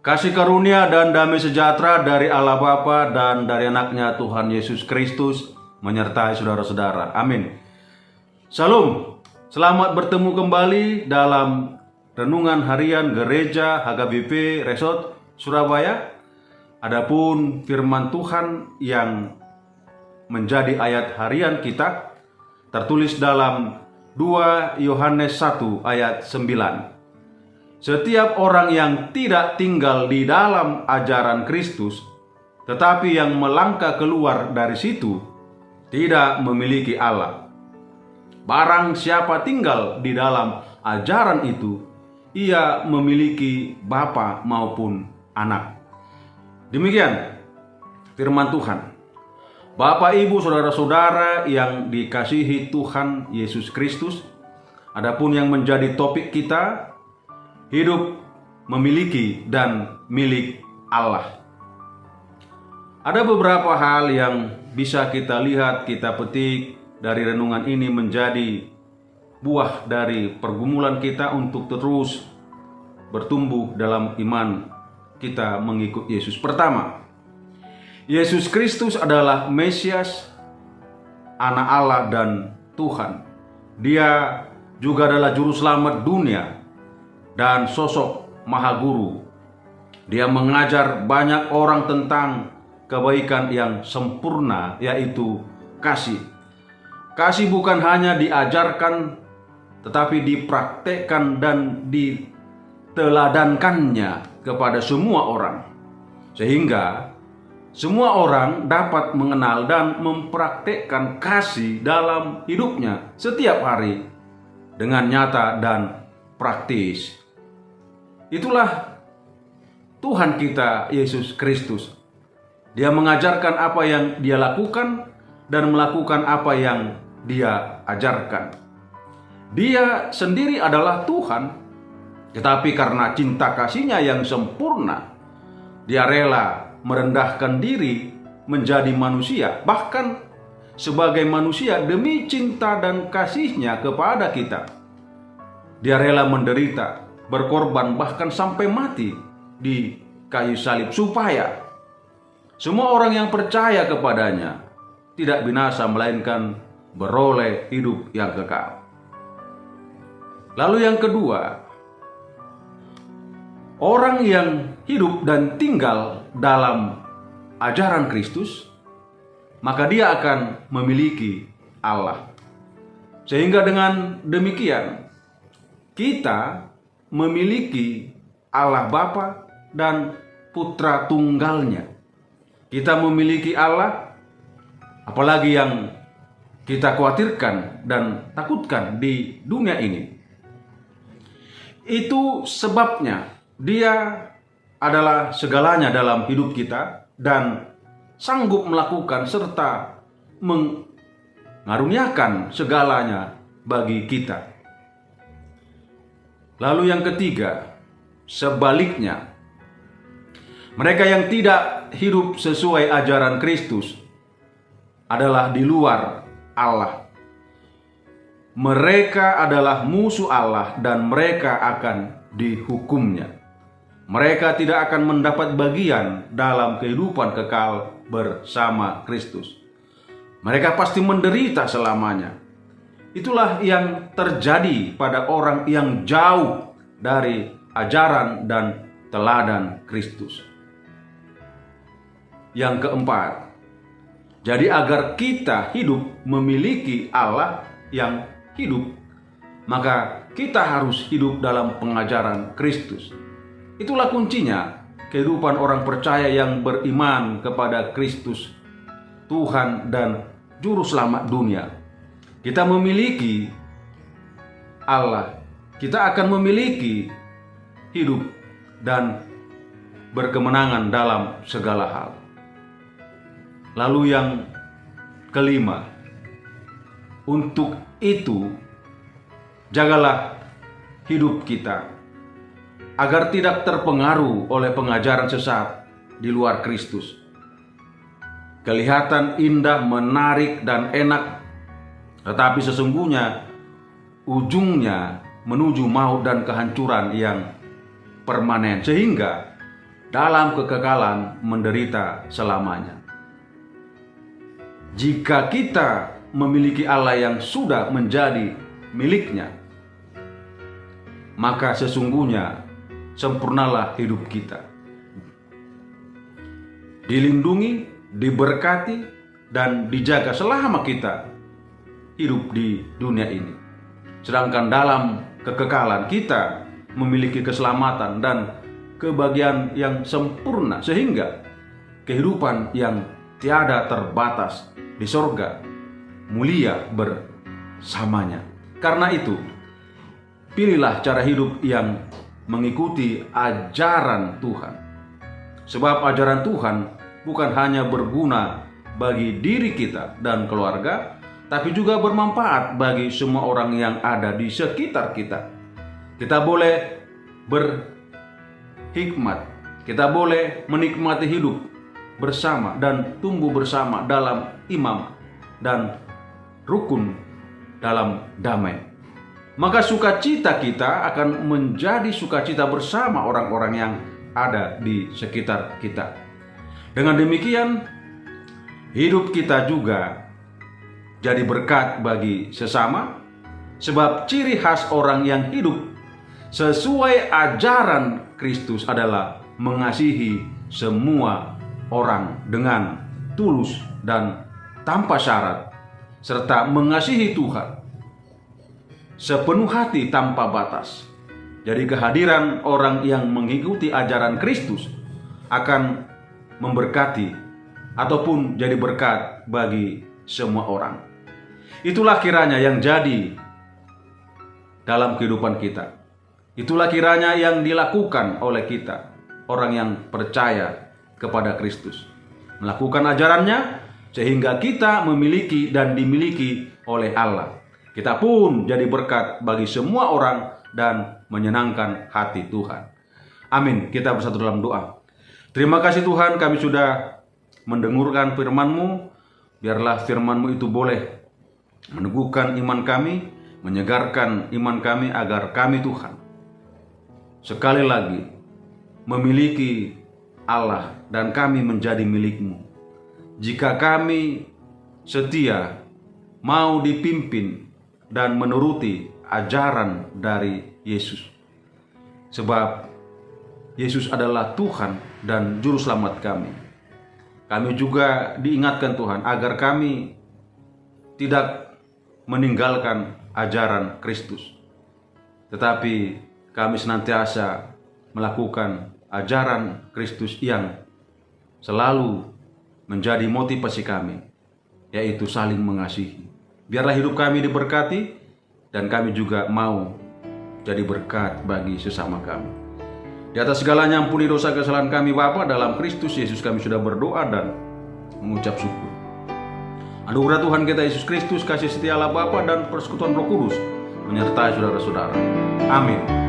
Kasih karunia dan damai sejahtera dari Allah Bapa dan dari anaknya Tuhan Yesus Kristus menyertai saudara-saudara. Amin. Salam, selamat bertemu kembali dalam renungan harian Gereja HKBP Resort Surabaya. Adapun firman Tuhan yang menjadi ayat harian kita tertulis dalam 2 Yohanes 1 ayat 9. Setiap orang yang tidak tinggal di dalam ajaran Kristus, tetapi yang melangkah keluar dari situ, tidak memiliki Allah. Barang siapa tinggal di dalam ajaran itu, ia memiliki Bapa maupun Anak. Demikian firman Tuhan. Bapak, Ibu, saudara-saudara yang dikasihi Tuhan Yesus Kristus, adapun yang menjadi topik kita, hidup memiliki dan milik Allah. Ada beberapa hal yang bisa kita lihat, kita petik dari renungan ini menjadi buah dari pergumulan kita untuk terus bertumbuh dalam iman kita mengikut Yesus. Pertama, Yesus Kristus adalah Mesias, Anak Allah dan Tuhan. Dia juga adalah Juru Selamat dunia dan sosok Maha Guru. Dia mengajar banyak orang tentang kebaikan yang sempurna, yaitu kasih. Kasih bukan hanya diajarkan, tetapi dipraktekkan dan diteladankannya kepada semua orang, sehingga semua orang dapat mengenal dan mempraktekkan kasih dalam hidupnya setiap hari dengan nyata dan praktis. Itulah Tuhan kita Yesus Kristus. Dia mengajarkan apa yang Dia lakukan dan melakukan apa yang Dia ajarkan. Dia sendiri adalah Tuhan, tetapi karena cinta kasih-Nya yang sempurna, Dia rela merendahkan diri menjadi manusia, bahkan sebagai manusia demi cinta dan kasih-Nya kepada kita. Dia rela menderita, berkorban, bahkan sampai mati di kayu salib supaya semua orang yang percaya kepadanya tidak binasa melainkan beroleh hidup yang kekal. Lalu yang kedua, orang yang hidup dan tinggal dalam ajaran Kristus, maka dia akan memiliki Allah. Sehingga dengan demikian kita memiliki Allah Bapa dan Putra Tunggalnya. Kita memiliki Allah, apalagi yang kita khawatirkan dan takutkan di dunia ini. Itu sebabnya Dia adalah segalanya dalam hidup kita dan sanggup melakukan serta mengaruniakan segalanya bagi kita. Lalu yang ketiga, sebaliknya, mereka yang tidak hidup sesuai ajaran Kristus adalah di luar Allah. Mereka adalah musuh Allah dan mereka akan dihukumnya. Mereka tidak akan mendapat bagian dalam kehidupan kekal bersama Kristus. Mereka pasti menderita selamanya. Itulah yang terjadi pada orang yang jauh dari ajaran dan teladan Kristus. Yang keempat, jadi agar kita hidup memiliki Allah yang hidup, maka kita harus hidup dalam pengajaran Kristus. Itulah kuncinya kehidupan orang percaya yang beriman kepada Kristus, Tuhan dan Juru Selamat dunia. Kita memiliki Allah, kita akan memiliki hidup dan berkemenangan dalam segala hal. Lalu yang kelima, untuk itu jagalah hidup kita agar tidak terpengaruh oleh pengajaran sesat di luar Kristus. Kelihatan indah, menarik, dan enak, tetapi sesungguhnya ujungnya menuju maut dan kehancuran yang permanen. Sehingga dalam kekekalan menderita selamanya. Jika kita memiliki Allah yang sudah menjadi miliknya, maka sesungguhnya sempurnalah hidup kita. Dilindungi, diberkati, dan dijaga selama kita hidup di dunia ini. Sedangkan dalam kekekalan kita memiliki keselamatan dan kebahagiaan yang sempurna, sehingga kehidupan yang tiada terbatas di sorga mulia bersamanya. Karena itu, pilihlah cara hidup yang mengikuti ajaran Tuhan. Sebab ajaran Tuhan bukan hanya berguna bagi diri kita dan keluarga, tapi juga bermanfaat bagi semua orang yang ada di sekitar kita. Kita boleh berhikmat, kita boleh menikmati hidup bersama dan tumbuh bersama dalam iman dan rukun dalam damai. Maka sukacita kita akan menjadi sukacita bersama orang-orang yang ada di sekitar kita. Dengan demikian, hidup kita juga jadi berkat bagi sesama, sebab ciri khas orang yang hidup sesuai ajaran Kristus adalah mengasihi semua orang dengan tulus dan tanpa syarat, serta mengasihi Tuhan sepenuh hati tanpa batas. Jadi kehadiran orang yang mengikuti ajaran Kristus akan memberkati ataupun jadi berkat bagi semua orang. Itulah kiranya yang jadi dalam kehidupan kita. Itulah kiranya yang dilakukan oleh kita, orang yang percaya kepada Kristus. Melakukan ajarannya sehingga kita memiliki dan dimiliki oleh Allah. Kita pun jadi berkat bagi semua orang dan menyenangkan hati Tuhan. Amin. Kita bersatu dalam doa. Terima kasih Tuhan, kami sudah mendengarkan firman-Mu. Biarlah firman-Mu itu boleh meneguhkan iman kami, menyegarkan iman kami, agar kami Tuhan sekali lagi memiliki Allah dan kami menjadi milik-Mu. Jika kami setia, mau dipimpin dan menuruti ajaran dari Yesus. Sebab Yesus adalah Tuhan dan Juru Selamat kami. Kami juga diingatkan Tuhan agar kami tidak meninggalkan ajaran Kristus, tetapi kami senantiasa melakukan ajaran Kristus yang selalu menjadi motivasi kami, yaitu saling mengasihi. Biarlah hidup kami diberkati dan kami juga mau jadi berkat bagi sesama kami. Di atas segalanya ampuni dosa kesalahan kami Bapa, dalam Kristus Yesus kami sudah berdoa dan mengucap syukur. Anugerah Tuhan kita Yesus Kristus, kasih setia Allah Bapa dan persekutuan Roh Kudus menyertai saudara-saudara. Amin.